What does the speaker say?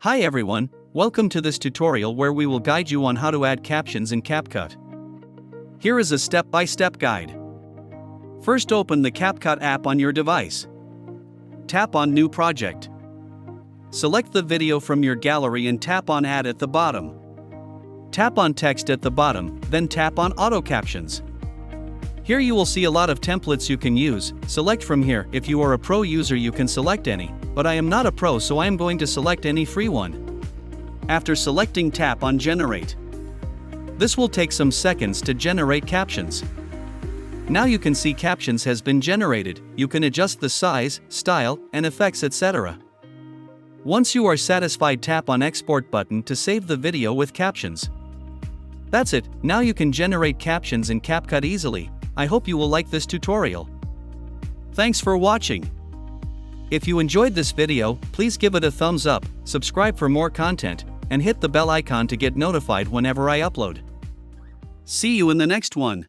Hi everyone, welcome to this tutorial where we will guide you on how to add captions in CapCut. Here is a step-by-step guide. First, open the CapCut app on your device. Tap on New Project. Select the video from your gallery and tap on Add at the bottom. Tap on Text at the bottom, then tap on Auto Captions. Here you will see a lot of templates you can use. Select from here. If you are a pro user you can select any, but I am not a pro so I am going to select any free one. After selecting, tap on Generate. This will take some seconds to generate captions. Now you can see captions has been generated. You can adjust the size, style, and effects, etc. Once you are satisfied, tap on Export button to save the video with captions. That's it, now you can generate captions in CapCut easily. I hope you will like this tutorial. Thanks for watching. If you enjoyed this video, please give it a thumbs up, subscribe for more content, and hit the bell icon to get notified whenever I upload. See you in the next one.